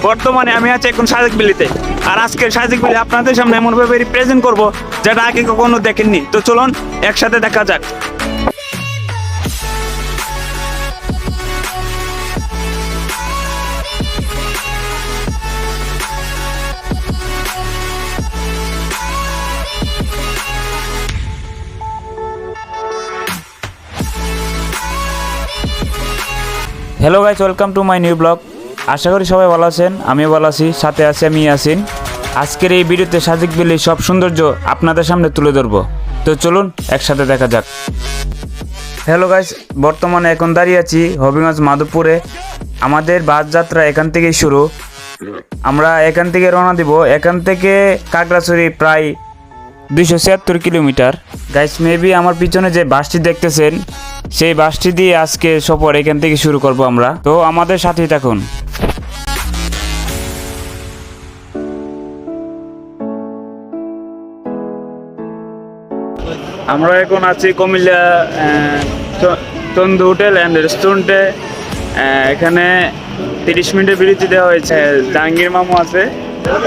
বর্তমানে আমি আছি এখন সাজেক ভ্যালিতে। আর আজকের সাজেক ভ্যালি আপনাদের সামনে এমনভাবে প্রেজেন্ট করব যেটা আগে কখনো দেখেননি। তো চলুন একসাথে দেখা যাক। Hello guys, welcome to my new blog. আশা করি সবাই ভালো আছেন, আমিও ভালো আছি, সাথে আছি আমি ইয়াসিন। আজকের এই ভিডিওতে সাজেক ভ্যালির সব সৌন্দর্য আপনাদের সামনে তুলে ধরবো। তো চলুন একসাথে দেখা যাক। হ্যালো গাইস, বর্তমানে এখন দাঁড়িয়ে আছি হবিগঞ্জ মাধবপুরে। আমাদের বাস যাত্রা এখান থেকেই শুরু। আমরা এখান থেকে রওনা দিব। এখান থেকে কাকড়াছড়ি প্রায় 276 কিলোমিটার। গাইস, মেবি আমার পিছনে যে বাসটি দেখতেছেন সেই বাসটি দিয়ে আজকে সফর এখান থেকে শুরু করব আমরা। তো আমাদের সাথেই থাকুন। আমরা এখন আছি কুমিল্লা তন্দু হোটেল অ্যান্ড রেস্টুরেন্টে। এখানে 30 মিনিটের বিরতি দেওয়া হয়েছে। জাহাঙ্গীর মামু আছে।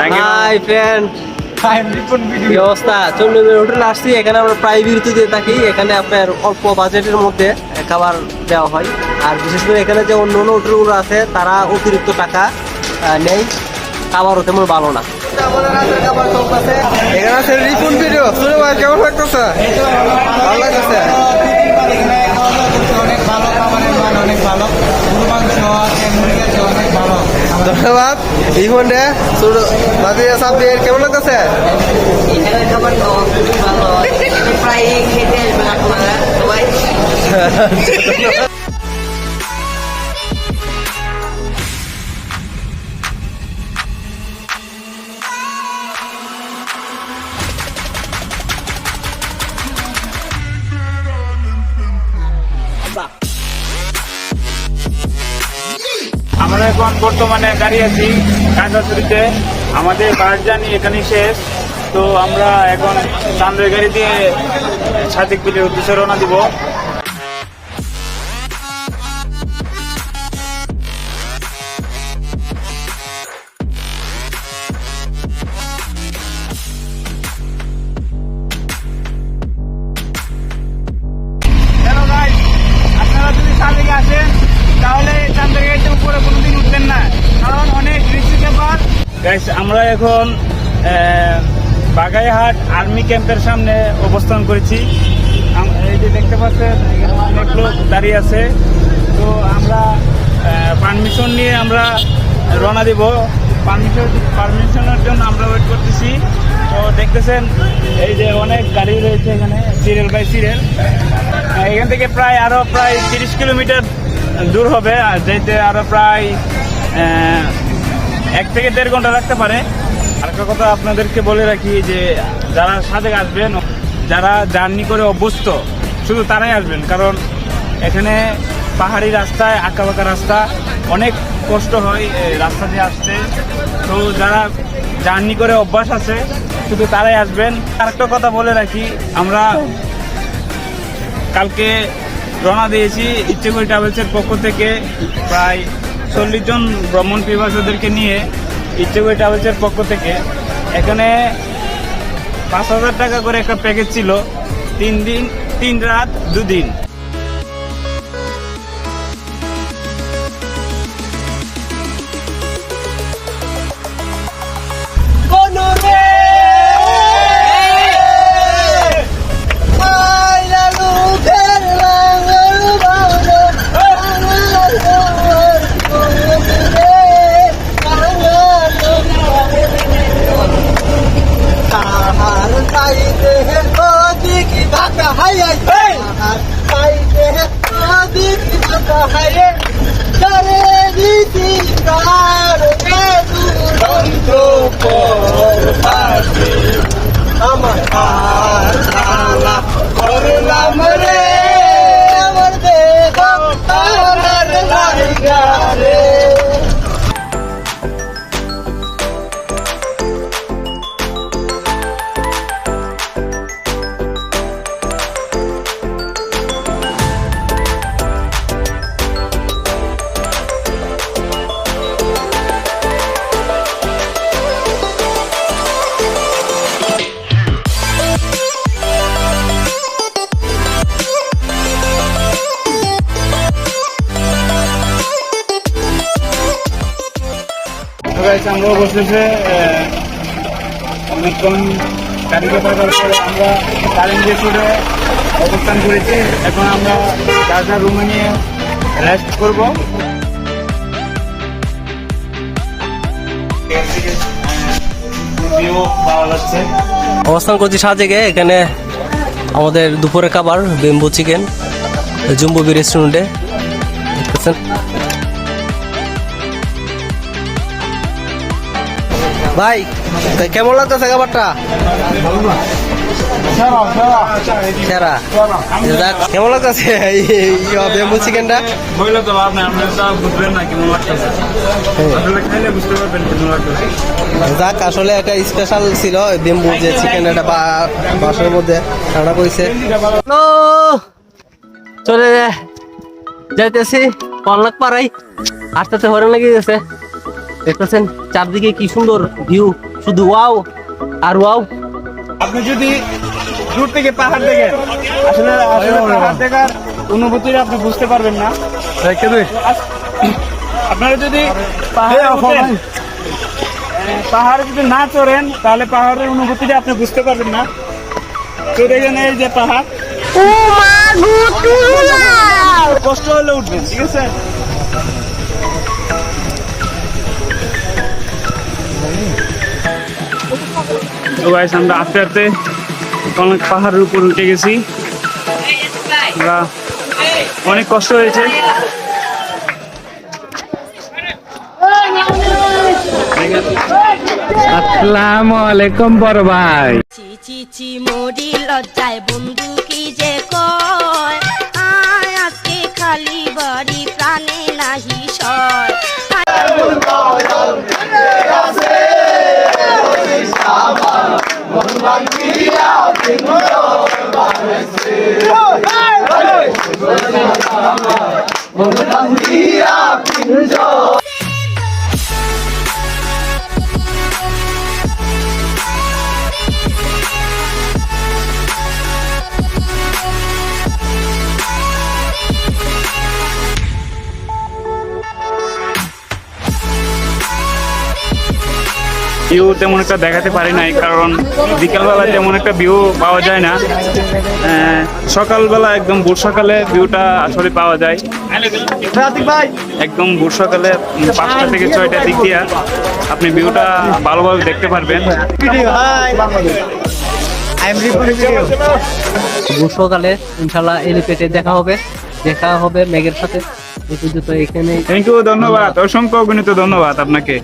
হাই ফ্রেন্ড, কি অবস্থা? চন্দ্রমের হোটেলে আসছি। এখানে আমরা প্রায় বিরতি দিয়ে থাকি। এখানে আপনার অল্প বাজেটের মধ্যে খাবার দেওয়া হয়। আর বিশেষ করে এখানে যে অন্য অন্য হোটেলগুলো আছে তারা অতিরিক্ত টাকা নেই, খাবারও তেমন ভালো না। এখানে আছে রিপন ভিডিও। শুনে ভাই কেমন লাগতেছে? ভালো লাগতেছে? অনেক ভালো, খাবারের মান অনেক ভালো, গরু মাংস আছে, মুরগি আছে, অনেক ভালো। ধন্যবাদ। রিপন রে ছোট বাদি সাব্বির কেমন লাগতেছে? এখানে খাবার খুবই ভালো, প্রায় খেতে আসবেন আপনারা সবাই। আমরা এখন বর্তমানে দাঁড়িয়ে আছি কাকড়াছড়িতে। আমাদের বাস জার্নি এখানেই শেষ। তো আমরা এখন চান্দের গাড়ি দিয়ে সাজেক ভ্যালির উদ্দেশ্যে রওনা দিব। হ্যালো গাইস, আপনারা যদি সাজেকে আসেন তাহলে চান্দের গাড়িতে উপরে কোনোদিন উঠবেন না, কারণ অনেক রিস্কি ব্যাপার। গাইস, আমরা এখন বাগাইহাট আর্মি ক্যাম্পের সামনে অবস্থান করেছি। এই যে দেখতে পাচ্ছেন এখানে অনেক লোক দাঁড়িয়ে আছে। তো আমরা পারমিশন নিয়ে আমরা রওনা দিব। পারমিশনের জন্য আমরা ওয়েট করতেছি। তো দেখতেছেন এই যে অনেক গাড়ি রয়েছে এখানে, সিরিয়াল বাই সিরিয়াল। এখান থেকে আরো প্রায় 30 কিলোমিটার দূর হবে, আর যেতে আরো প্রায় 1 থেকে 1.5 ঘন্টা লাগতে পারে। আরেকটা কথা আপনাদেরকে বলে রাখি যে যারা সাজেক আসবেন, যারা জার্নি করে অভ্যস্ত, শুধু তারাই আসবেন, কারণ এখানে পাহাড়ি রাস্তায় আঁকাবাঁকা রাস্তা, অনেক কষ্ট হয় এই রাস্তা দিয়ে আসতে। তো যারা জার্নি করে অভ্যাস আছে শুধু তারাই আসবেন। আরেকটা কথা বলে রাখি, আমরা কালকে রওনা দিয়েছি ইচ্ছেকরি ট্রাভেলসের পক্ষ থেকে প্রায় 40 জন ভ্রমণ পিপাসুদেরকে নিয়ে। ইচ্ছেকরি ট্রাভেলসের পক্ষ থেকে এখানে 5,000 টাকা করে একটা প্যাকেজ ছিল, 3 দিন 3 রাত 2 দিন। আমরা বসেছে অনেকক্ষণ গাড়ি কাটার পরে আমরা কারেন্টের করে অবস্থান করেছি। এখন আমরা যার যার রুমে নিয়ে রেস্ট করবো। পাওয়া যাচ্ছে। অবস্থান করছি সাজেকে। এখানে আমাদের দুপুরের খাবার বেম্বু চিকেন জুম্বুবি রেস্টুরেন্টে দেখতেছেন। ভাই কেমন লাগতেছে খাবারটা? সেরা। যাক, কেমন লাগতেছে বেম্বু চিকেনটা? বললো তো আপনি তো বুঝবেন না কেমন লাগতেছে, আসলে খাইলে বুঝতে পারবেন কেমন লাগতেছে। যাক, আসলে একটা স্পেশাল ছিল বেম্বু যে চিকেন, এটা বাসের মধ্যে রান্না করেছে। চলে যাইতেছি কল্লাক পাড়াই, আস্তে আস্তে হরে লেগে গেছে। দেখতেছেন চারদিকে কি সুন্দর ভিউ, শুধু ওয়াও আর ওয়াও। আপনি যদি দূর থেকে পাহাড় দেখেন, আসলে পাহাড় দেখার অনুভূতিটা আপনি বুঝতে পারবেন না। আপনারা যদি পাহাড়ে যদি না চড়েন তাহলে পাহাড়ের অনুভূতিটা আপনি বুঝতে পারবেন না। তো দেখেন এই যে পাহাড়, কষ্ট হলে উঠবেন, ঠিক আছে। তো গাইস, আমরা আস্তে আস্তে অনেক পাহাড়ের উপর উঠে গেছি। আমরা অনেক কষ্ট হয়েছে। আসসালামু আলাইকুম বড় ভাই। চি মরি লজ্জায় বন্ধু কি যে কয়, আয় আজকে খালি বাড়ি প্রাণে নাহি সয়। ভিউ তেমন একটা দেখাতে পারি নাই, কারণ বিকালবেলা তেমন একটা ভিউ পাওয়া যায় না। সকালবেলা একদম ভোর সকালে ভিউটা আসলে পাওয়া যায়। একদম ভোর সকালে 5টা থেকে 6টার দিক দিয়ে আপনি ভিউটা ভালোভাবে দেখতে পারবেন। ভোর সকালে ইনশাল্লাহ এলিপেটে দেখা হবে মেঘের সাথে। এখানে থ্যাংক ইউ, ধন্যবাদ, অসংখ্য অগণিত ধন্যবাদ আপনাকে।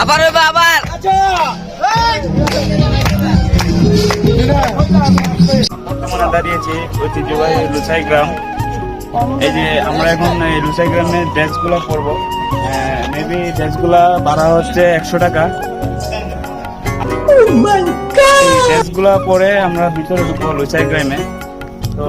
আবার আমরা দাঁড়িয়েছি ঐতিহ্যবাহী লুসাই গ্রাম। এই যে আমরা এখন এই লুসাই গ্রামের ড্রেসগুলো পরবো। মেবি ড্রেসগুলা ভাড়া হচ্ছে 100 টাকা। এই ড্রেসগুলা পরে আমরা ভিতরে ঢুকবো লুসাই গ্রামে। তো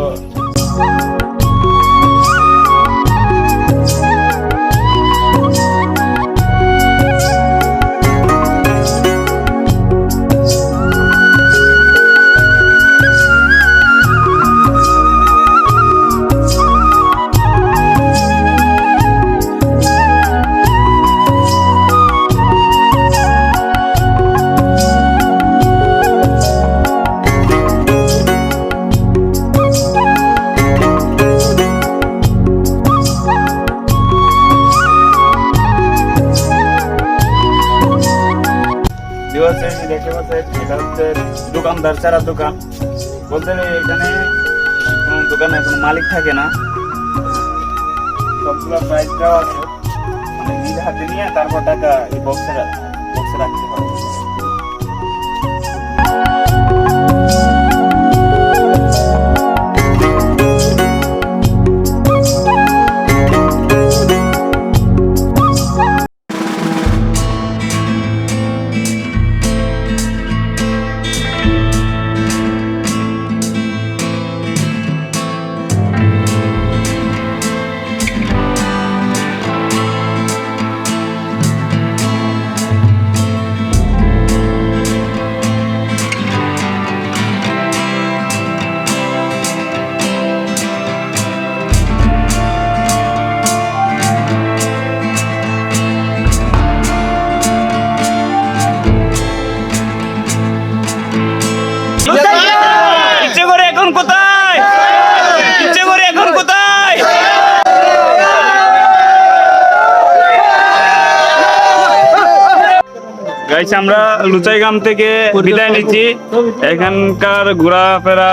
যে দেখতে পাচ্ছেন এটা হচ্ছে দোকানদার চারা দোকান। বলতে গেলে এখানে কোনো দোকানে কোনো মালিক থাকে না, সবগুলো প্রাইস দেওয়া আছে, মানে নিজে হাতে নিয়ে তারপর টাকা এই বক্সে রাখতে হবে। ইচ্ছে করে এখন কোথায়? ইচ্ছে করে এখন কোথায়? গাইস, আমরা লুচাইগ্রাম থেকে বিদায় নিচ্ছি। এখানকার ঘোরাফেরা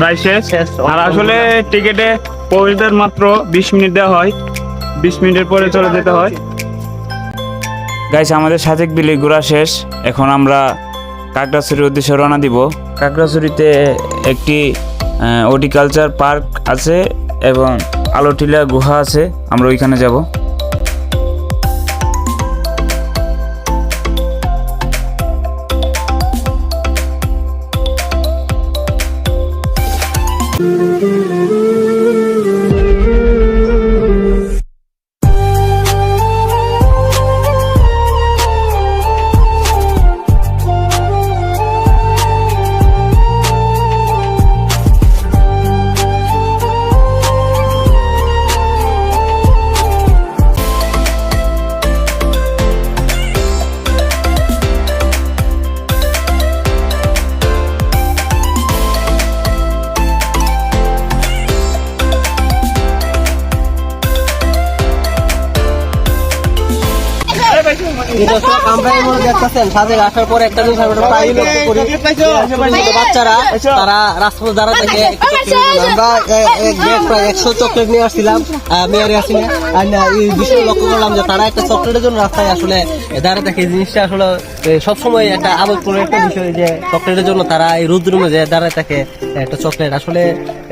প্রায় শেষ। আর আসলে টিকেটে পৌঁছতে মাত্র 20 মিনিট দেওয়া হয়, 20 মিনিটের পরে চলে যেতে হয়। গাইস, আমাদের সাজেক বিলি ঘোরা শেষ। এখন আমরা কাকড়াছড়ির উদ্দেশ্যে রওনা দিব। কাকড়াছড়িতে একটি হর্টিকালচার পার্ক আছে এবং আলোটিলা গুহা আছে, আমরা ওইখানে যাব। দর্শক, আমরা এই মুহূর্তে দেখতেছেন সাজেক আসার পরে একটা জিনিস আমরা প্রায়ই লক্ষ্য করি, যে বাচ্চারা তারা রাস্তায় দাঁড়া থেকে আমরা প্রায় 100 চকলেট নিয়ে আসছিলাম মেয়ারে আসিনে। আর এই বিষয়ে লক্ষ্য করলাম যে তারা একটা চকলেটের জন্য রাস্তায় আসলে দাঁড়া থাকে। এই জিনিসটা আসলে সবসময় একটা আবেগপূর্ণ একটা বিষয়, যে চকলেটের জন্য তারা এই রোদ্রুমে যে দাঁড়ায় থাকে একটা চকলেট। আসলে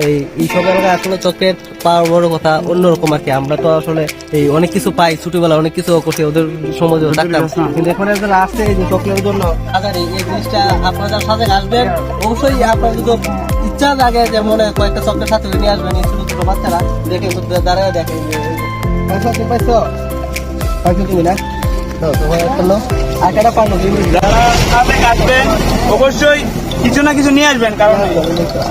এই সব এলাকায় আসলে চকলেট পাওয়ার বড় কথা অন্যরকম আর কি। আমরা তো আসলে এই অনেক কিছু পাই, ছোটবেলা অনেক কিছু করছি, ওদের সমাজেও থাকতাম, কিন্তু এখন যারা আসছে এই যে চকলেটের জন্য এই জিনিসটা আপনারা যারা সাজেক আসবেন অবশ্যই আপনার যদি ইচ্ছা জাগে যে মনে কয়েকটা চকলেট সাথে নিয়ে আসবেন। এই ছোট ছোট বাচ্চারা দেখে দাঁড়ায় দেখেন পাইছো তুমি না যারা সাজেক আসবেন অবশ্যই কিছু না কিছু নিয়ে আসবেন, কারণ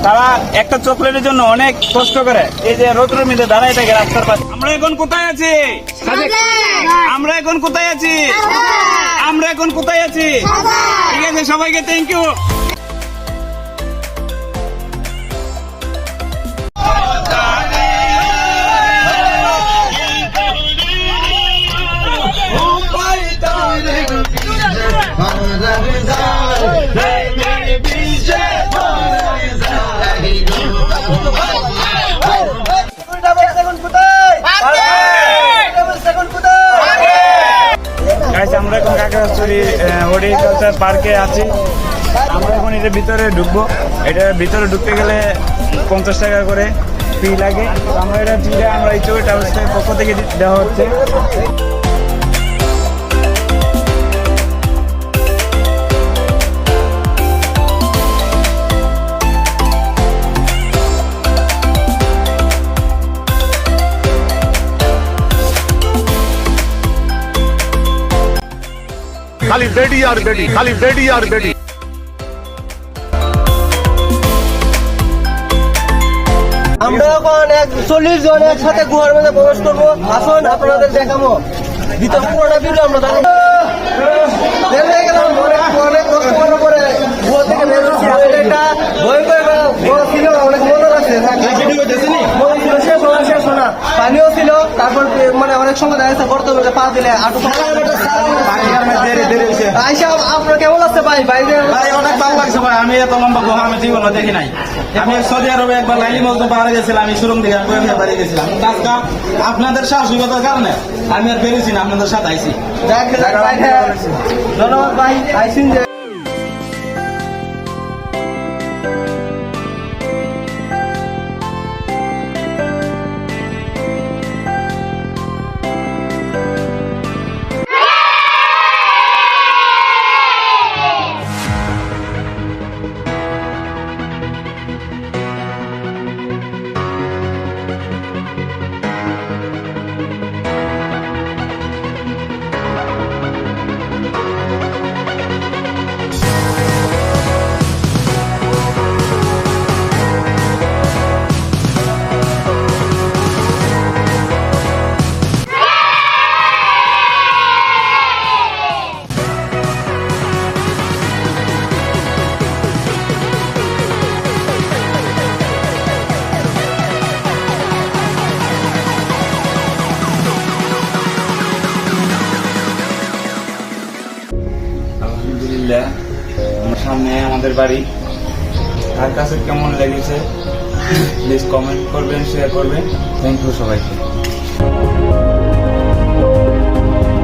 তারা একটা চকলেটের জন্য অনেক কষ্ট করে এই যে রোদ্রের মধ্যে দাঁড়ায় থাকে রাস্তার পাশে। আমরা এখন কোথায় আছি? আমরা এখন কোথায় আছি? আমরা এখন কোথায় আছি? ঠিক আছে, সবাইকে থ্যাংক ইউ। আমরা এখন কাকড়াছড়ি হর্টিকালচার পার্কে আছি। আমরা এখন এটার ভিতরে ঢুকবো। এটার ভিতরে ঢুকতে গেলে 50 টাকা করে ফি লাগে। আমরা এটা ফিরে আমরা এই চোর ট্রাভেলসের পক্ষ থেকে দেওয়া হচ্ছে। খালি বেডি আর বেডি, খালি বেডি আর বেডি। আমরা এখন 40 জন একসাথে গুহার মধ্যে প্রবেশ করবো। আসুন আপনাদের দেখাবো ভিতর পুরোটা ভিডিও আমরা দেখাবো। অনেক কষ্ট করার পরে গুহা থেকে বের হচ্ছি। আসলে এটা ভয়ঙ্কর গুহা ছিল, অনেক মনে রাখছে শেষ শোনা পানিও ছিল, তারপর মানে অনেক সময় দেখা যাচ্ছে গর্ত পা দিলে আটু আইসা আপনার কেমন লাগছে ভাই? বাইরে ভাই অনেক ভালো লাগছে ভাই, আমি এত লম্বা গুহা আমি জীবনে দেখি নাই। আমি সৌদি আরবে একবার লাইলি মজদুর পাহাড়ে গেছিলাম, আমি সুরং দিকে বাড়ি গেছিলাম। আজকে আপনাদের সাহসিকতার কারণে আমি আর বেরোছি না, আপনাদের সাথে আইছি। ধন্যবাদ ভাই আইসিন যে আলহামদুলিল্লাহ, আমার সামনে আমাদের বাড়ি। তার কাছে কেমন লেগেছে প্লিজ কমেন্ট করবেন, শেয়ার করবেন। থ্যাংক ইউ সবাইকে।